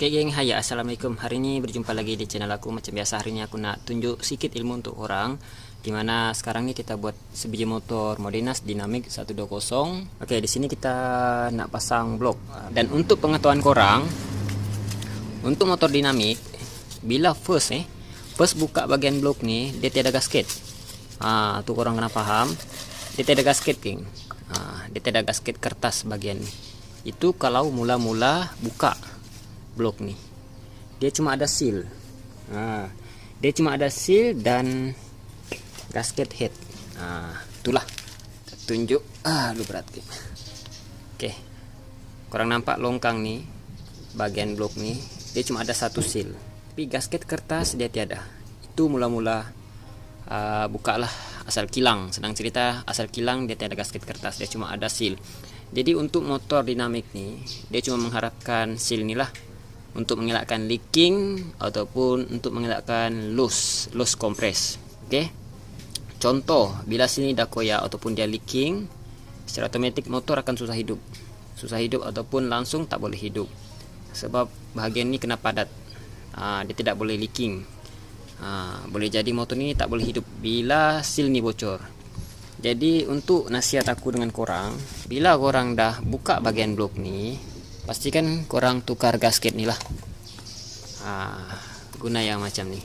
Oke geng, hai ya, assalamualaikum. Hari ini berjumpa lagi di channel aku. Macam biasa, hari ini aku nak tunjuk sedikit ilmu untuk orang, dimana sekarang ini kita buat sebiji motor Modinas Dynamic 120. Oke, di sini kita nak pasang blok. Dan untuk pengetahuan korang, untuk motor dinamik, bila first buka bagian blok nih, dia tiada gasket. Tuh korang kena paham, dia tiada gasket geng. Dia tiada gasket kertas bagian ini. Itu kalau mula-mula buka blok nih, dia cuma ada seal. Dia cuma ada seal dan gasket head. Itulah tunjuk. Lu berat gitu. Oke, kurang nampak longkang nih bagian blok nih, dia cuma ada satu seal, tapi gasket kertas dia tiada. Itu mula-mula bukalah asal kilang. Senang cerita, asal kilang dia tiada gasket kertas, dia cuma ada seal. Jadi untuk motor dinamik nih, dia cuma mengharapkan seal inilah untuk mengelakkan leaking ataupun untuk mengelakkan loose compress. Oke. Contoh, bila sini dah koyak ataupun dia leaking, secara otomatis motor akan susah hidup ataupun langsung tak boleh hidup. Sebab bahagian ini kena padat. Dia tidak boleh leaking. Boleh jadi motor ini tak boleh hidup bila seal ni bocor. Jadi untuk nasihat aku dengan korang, bila korang dah buka bagian blok ni, pastikan korang tukar gasket ni lah. Guna yang macam ni.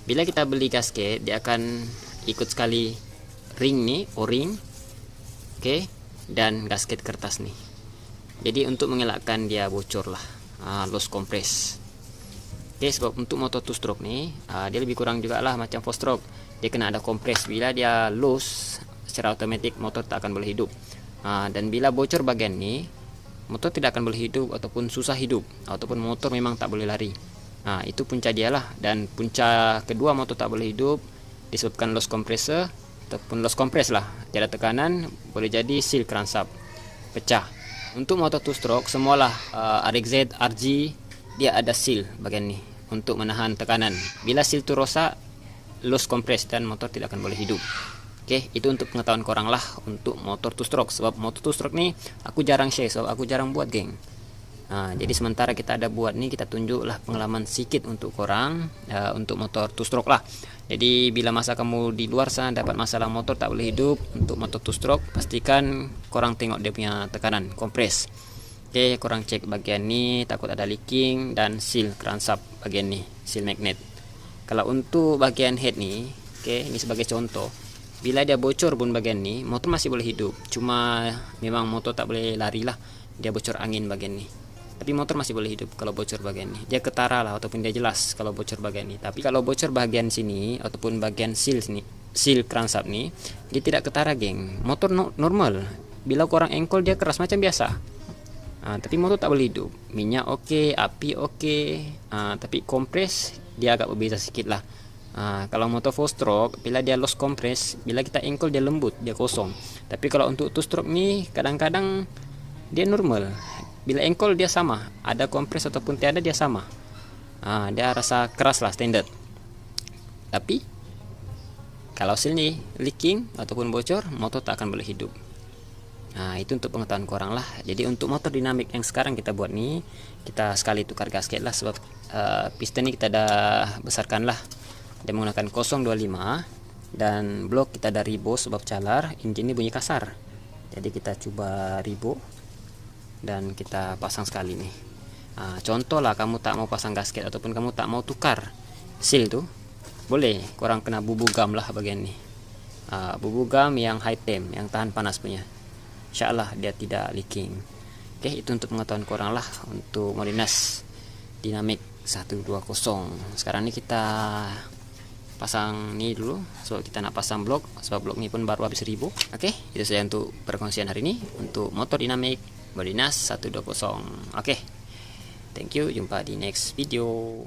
Bila kita beli gasket, dia akan ikut sekali ring ni, o-ring, okay, dan gasket kertas ni. Jadi untuk mengelakkan dia bocor lah, loose compress. Okay, sebab untuk motor 2 stroke ni, dia lebih kurang juga lah macam 4 stroke. Dia kena ada compress. Bila dia loose, secara otomatis motor tak akan boleh hidup. Dan bila bocor bagian ni, motor tidak akan boleh hidup ataupun susah hidup, ataupun motor memang tak boleh lari. Itu punca dia lah. Dan punca kedua motor tak boleh hidup disebabkan loss compressor ataupun loss compress lah, tiada tekanan, boleh jadi seal crankshaft pecah. Untuk motor 2 stroke semualah RXZ, RG, dia ada seal bagian ni untuk menahan tekanan. Bila seal tu rosak, loss compress dan motor tidak akan boleh hidup. Oke, itu untuk pengetahuan korang lah untuk motor 2 stroke. Sebab motor 2 stroke ni aku jarang share, sebab aku jarang buat geng. Jadi sementara kita ada buat nih, kita tunjuklah pengalaman sedikit untuk korang untuk motor 2 stroke lah. Jadi bila masa kamu di luar sana dapat masalah motor tak boleh hidup untuk motor 2 stroke, pastikan korang tengok dia punya tekanan kompres. Oke, korang cek bagian ni, takut ada leaking, dan seal crankshaft bagian ni, seal magnet. Kalau untuk bagian head ni, oke, ini sebagai contoh. Bila dia bocor pun bagian ni, motor masih boleh hidup. Cuma memang motor tak boleh lari lah, dia bocor angin bagian ni. Tapi motor masih boleh hidup kalau bocor bagian ni. Dia ketara lah ataupun dia jelas kalau bocor bagian ni. Tapi kalau bocor bagian sini ataupun bagian seal sini, seal crankshaft ni, dia tidak ketara geng. Motor normal. Bila korang engkol dia keras macam biasa. Tapi motor tak boleh hidup. Minyak okey, api okey, tapi kompres dia agak berbeza sikit lah. Kalau motor 4 stroke, bila dia lost compress, bila kita engkol dia lembut, dia kosong. Tapi kalau untuk 2 stroke ni, kadang-kadang dia normal. Bila engkol dia sama, ada kompres ataupun tiada dia sama. Dia rasa keras lah, standard. Tapi kalau seal ni leaking ataupun bocor, motor tak akan boleh hidup. Itu untuk pengetahuan korang lah. Jadi untuk motor dinamik yang sekarang kita buat ni, kita sekali tukar gasket lah. Sebab piston ni kita dah besarkan lah. Dia menggunakan 025 dan blok kita ada ribo sebab calar, engine ni bunyi kasar. Jadi kita coba ribo dan kita pasang sekali nih. Contoh lah, kamu tak mau pasang gasket ataupun kamu tak mau tukar seal tu, boleh korang kena bubu gam lah bagian ni. Bubu gam yang high temp, yang tahan panas punya. InsyaAllah dia tidak leaking. Oke, itu untuk pengetahuan korang lah untuk Modinas Dynamic 120. Sekarang ni kita pasang ni dulu, so kita nak pasang blok, sebab blok ni pun baru habis 1000. Oke, itu saja untuk perkongsian hari ini untuk motor dinamik Modinas 120. Oke, thank you, jumpa di next video.